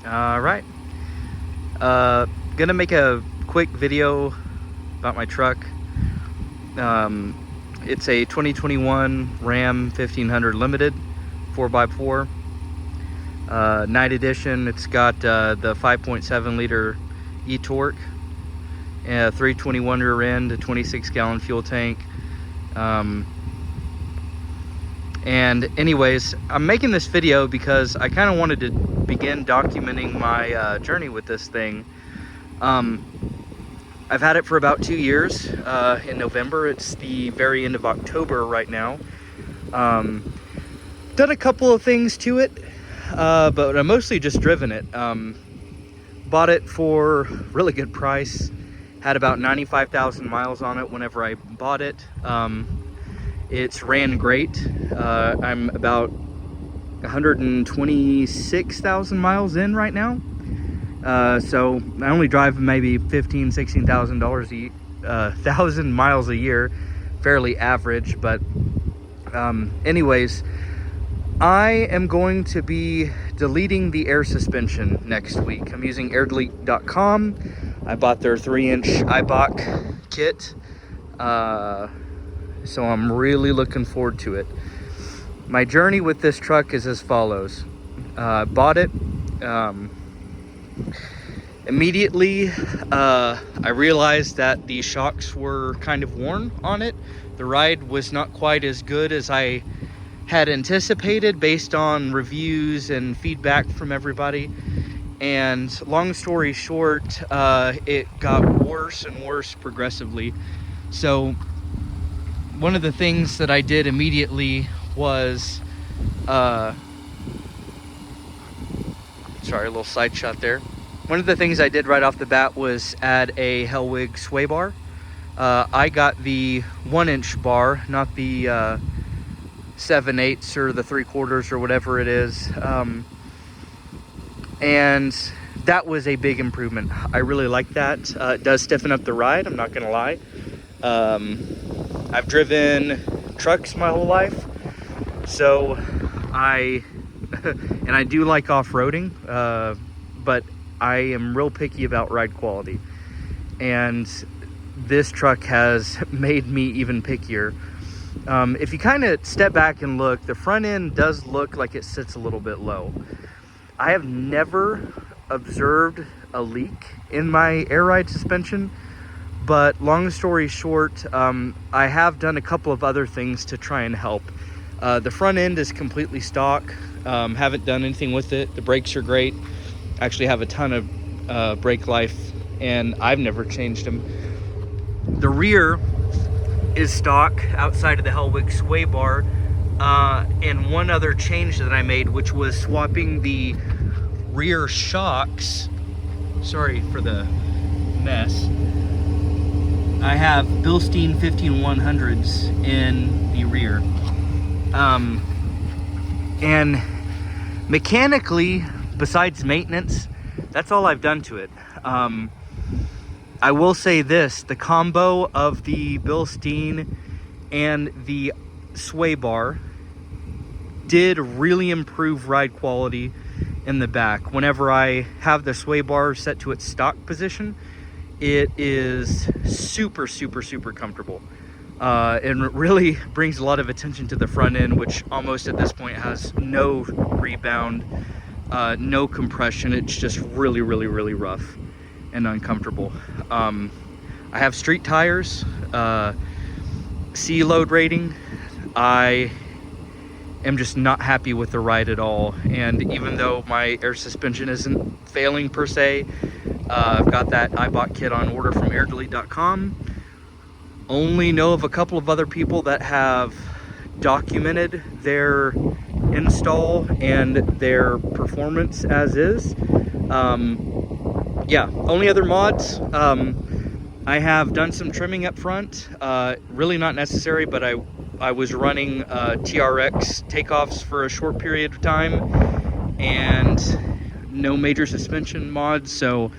All right. Gonna make a quick video about my truck. It's a 2021 Ram 1500 Limited 4x4 night edition. It's got the 5.7 liter e-torque, 321 rear end, a 26 gallon fuel tank. And anyways, I'm making this video because I kind of wanted to begin documenting my journey with this thing. I've had it for about 2 years. In November, it's the very end of October right now. Done a couple of things to it, but I mostly just driven it. Bought it for a really good price. Had about 95,000 miles on it whenever I bought it. It's ran great. I'm about 126,000 miles in right now. So I only drive maybe 16,000 thousand miles a year, fairly average. But anyways, I am going to be deleting the air suspension next week. I'm using airdelete.com. I bought their 3-inch Eibach kit, so I'm really looking forward to it. My journey with this truck is as follows. Bought it. Immediately, I realized that the shocks were kind of worn on it. The ride was not quite as good as I had anticipated based on reviews and feedback from everybody. And long story short, it got worse and worse progressively. So one of the things that I did immediately was, sorry, a little side shot there. One of the things I did right off the bat was add a Hellwig sway bar. I got the 1-inch bar, not the 7/8 or the 3/4 or whatever it is. And that was a big improvement. I really like that. It does stiffen up the ride, I'm not gonna lie. I've driven trucks my whole life, so and I do like off-roading, but I am real picky about ride quality, and this truck has made me even pickier. If you kind of step back and look, the front end does look like it sits a little bit low. I have never observed a leak in my air ride suspension, but long story short, I have done a couple of other things to try and help. The front end is completely stock. Haven't done anything with it. The brakes are great. Actually have a ton of brake life, and I've never changed them. The rear is stock outside of the Hellwig sway bar. And one other change that I made, which was swapping the rear shocks. Sorry for the mess. I have Bilstein 15100s in the rear. And mechanically, besides maintenance, that's all I've done to it. I will say this, the combo of the Bilstein and the sway bar did really improve ride quality in the back. Whenever I have the sway bar set to its stock position, it is super comfortable. And it really brings a lot of attention to the front end, which almost at this point has no rebound, no compression. It's just really rough and uncomfortable. I have street tires, C load rating. I am just not happy with the ride at all. And even though my air suspension isn't failing per se, I've got that Eibach kit on order from airdelete.com. Only know of a couple of other people that have documented their install and their performance as is. Yeah, only other mods. I have done some trimming up front. Really not necessary, but I was running TRX takeoffs for a short period of time and no major suspension mods, so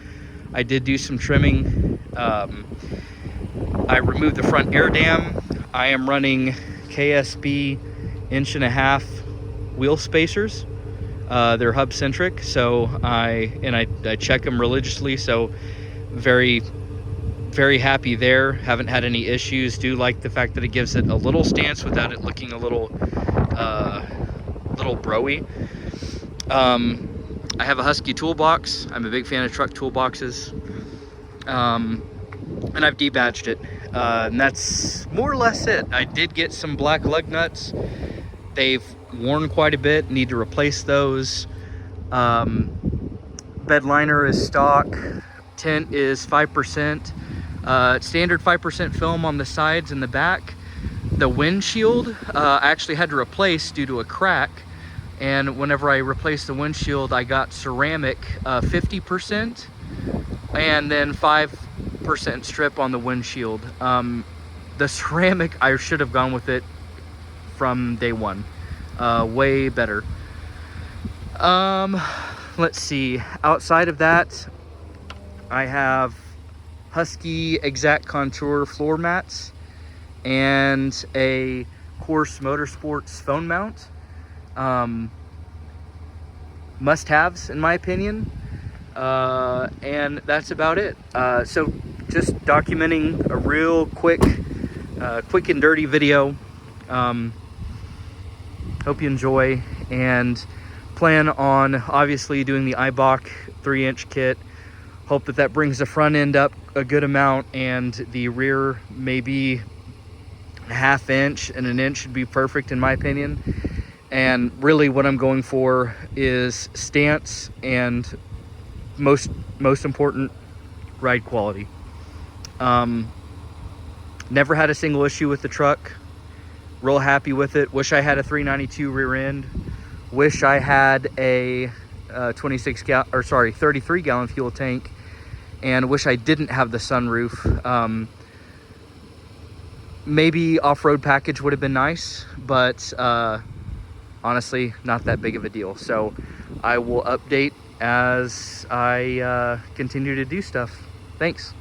I did do some trimming. I removed the front air dam. I am running KSB 1.5-inch wheel spacers. They're hub centric, so I check them religiously, so very happy there. Haven't had any issues. Do like the fact that it gives it a little stance without it looking a little broy. I have a Husky toolbox. I'm a big fan of truck toolboxes. And I've debadged it. And that's more or less it. I did get some black lug nuts. They've worn quite a bit. Need to replace those. Bed liner is stock. Tint is 5%. Standard 5% film on the sides and the back. The windshield I actually had to replace due to a crack. And whenever I replaced the windshield, I got ceramic 50% and then 5% strip on the windshield. The ceramic, I should have gone with it from day one. Way better. Let's see. Outside of that, I have Husky Exact Contour floor mats and a Course Motorsports phone mount. Must-haves in my opinion, and that's about it. So just documenting a real quick and dirty video. Hope you enjoy, and plan on obviously doing the Eibach 3-inch kit. Hope that brings the front end up a good amount, and the rear maybe a ½ inch, and an inch should be perfect in my opinion. And really what I'm going for is stance and most important, ride quality. Never had a single issue with the truck. Real happy with it. Wish I had a 392 rear end. Wish I had a 33 gallon fuel tank, and wish I didn't have the sunroof. Maybe off-road package would have been nice, but honestly, not that big of a deal. So I will update as I continue to do stuff. Thanks.